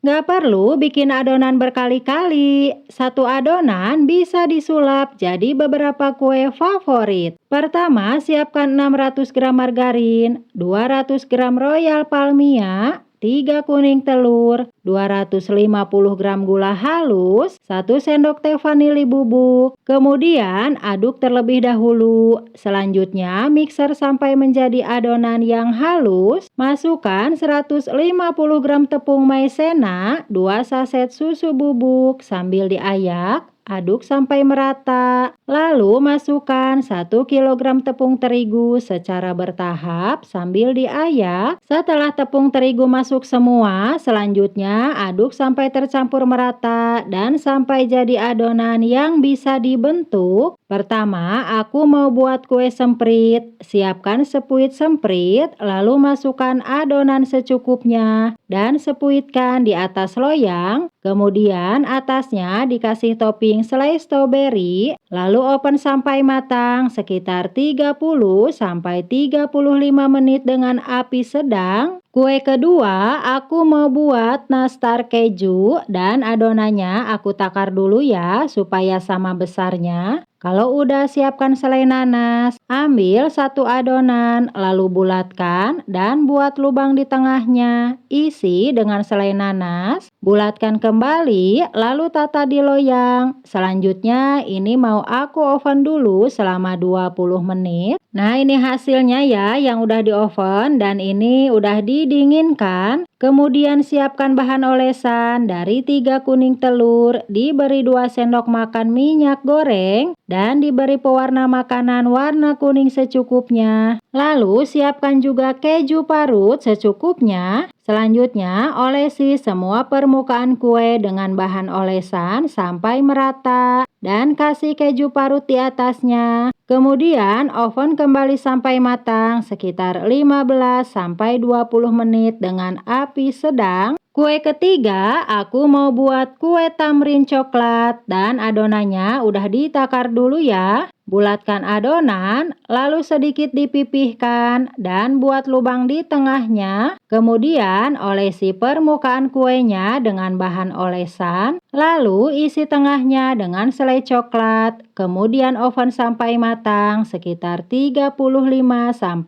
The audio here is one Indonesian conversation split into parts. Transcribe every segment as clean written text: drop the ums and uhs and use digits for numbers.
Nggak perlu bikin adonan berkali-kali. Satu adonan bisa disulap jadi beberapa kue favorit. Pertama, siapkan 600 gram margarin, 200 gram royal palmia, 3 kuning telur, 250 gram gula halus, 1 sendok teh vanili bubuk. Kemudian aduk terlebih dahulu. Selanjutnya mixer sampai menjadi adonan yang halus. Masukkan 150 gram tepung maizena, 2 saset susu bubuk sambil diayak. Aduk sampai merata. Lalu masukkan 1 kilogram tepung terigu secara bertahap sambil diayak. Setelah tepung terigu masuk semua, selanjutnya aduk sampai tercampur merata dan sampai jadi adonan yang bisa dibentuk. Pertama, aku mau buat kue semprit. Siapkan sepuit semprit, lalu masukkan adonan secukupnya dan sepuitkan di atas loyang. Kemudian atasnya dikasih topping selai stroberi, lalu oven sampai matang sekitar 30-35 menit dengan api sedang. Kue kedua, aku mau buat nastar keju dan adonannya aku takar dulu ya supaya sama besarnya. Kalau udah siapkan selai nanas, ambil satu adonan lalu bulatkan dan buat lubang di tengahnya. Isi dengan selai nanas, bulatkan kembali lalu tata di loyang. Selanjutnya ini mau aku oven dulu selama 20 menit. Nah, ini hasilnya ya yang udah di oven dan ini udah didinginkan. Kemudian siapkan bahan olesan dari 3 kuning telur, diberi 2 sendok makan minyak goreng, dan diberi pewarna makanan warna kuning secukupnya. Lalu siapkan juga keju parut secukupnya. Selanjutnya olesi semua permukaan kue dengan bahan olesan sampai merata dan kasih keju parut di atasnya. Kemudian oven kembali sampai matang sekitar 15-20 menit dengan api sedang. Kue ketiga, aku mau buat kue tamrin coklat dan adonannya udah ditakar dulu ya. Bulatkan adonan, lalu sedikit dipipihkan dan buat lubang di tengahnya. Kemudian olesi permukaan kuenya dengan bahan olesan, lalu isi tengahnya dengan selai coklat. Kemudian oven sampai matang sekitar 35-40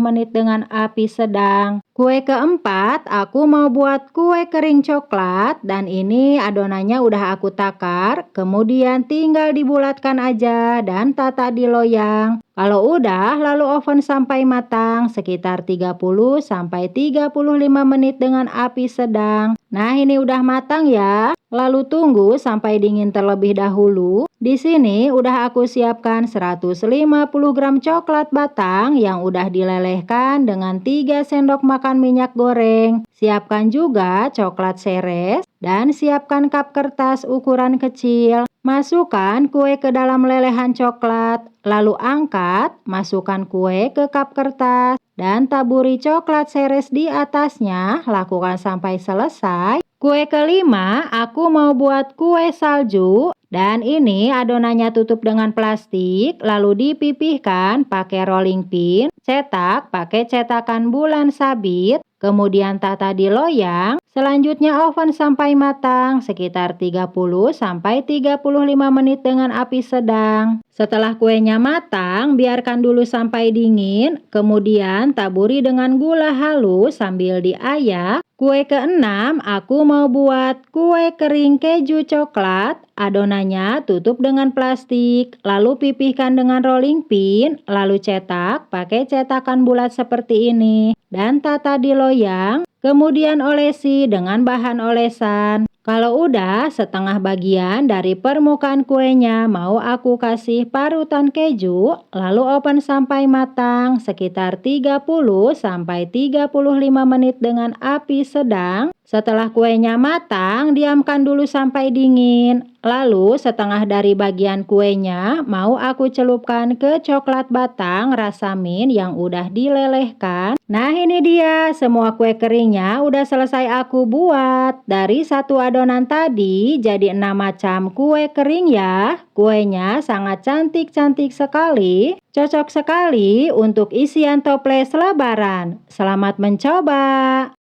menit dengan api sedang. Kue keempat, aku mau buat kue kering coklat dan ini adonannya udah aku takar. Kemudian tinggal dibulatkan aja dan tata di loyang. Kalau udah, lalu oven sampai matang sekitar 30-35 menit dengan api sedang. Nah, ini udah matang ya. Lalu tunggu sampai dingin terlebih dahulu. Di sini udah aku siapkan 150 gram coklat batang yang udah dilelehkan dengan 3 sendok makan minyak goreng. Siapkan juga coklat seres dan siapkan cup kertas ukuran kecil. Masukkan kue ke dalam lelehan coklat, lalu angkat, masukkan kue ke cup kertas, dan taburi coklat seres di atasnya. Lakukan sampai selesai. Kue kelima, aku mau buat kue salju. Dan ini adonannya tutup dengan plastik, lalu dipipihkan pakai rolling pin, cetak pakai cetakan bulan sabit, kemudian tata di loyang. Selanjutnya oven sampai matang sekitar 30-35 menit dengan api sedang. Setelah kuenya matang, biarkan dulu sampai dingin, kemudian taburi dengan gula halus sambil diayak. Kue keenam, aku mau buat kue kering keju coklat. Adonannya tutup dengan plastik, lalu pipihkan dengan rolling pin, lalu cetak pakai cetakan bulat seperti ini, dan tata di loyang. Kemudian olesi dengan bahan olesan. Kalau udah setengah bagian dari permukaan kuenya mau aku kasih parutan keju, lalu oven sampai matang sekitar 30-35 menit dengan api sedang. Setelah kuenya matang, diamkan dulu sampai dingin. Lalu setengah dari bagian kuenya mau aku celupkan ke coklat batang rasa mint yang udah dilelehkan. Nah, ini dia semua kue keringnya udah selesai aku buat. Dari satu adonan tadi jadi 6 macam kue kering ya. Kuenya sangat cantik-cantik sekali. Cocok sekali untuk isian toples lebaran. Selamat mencoba.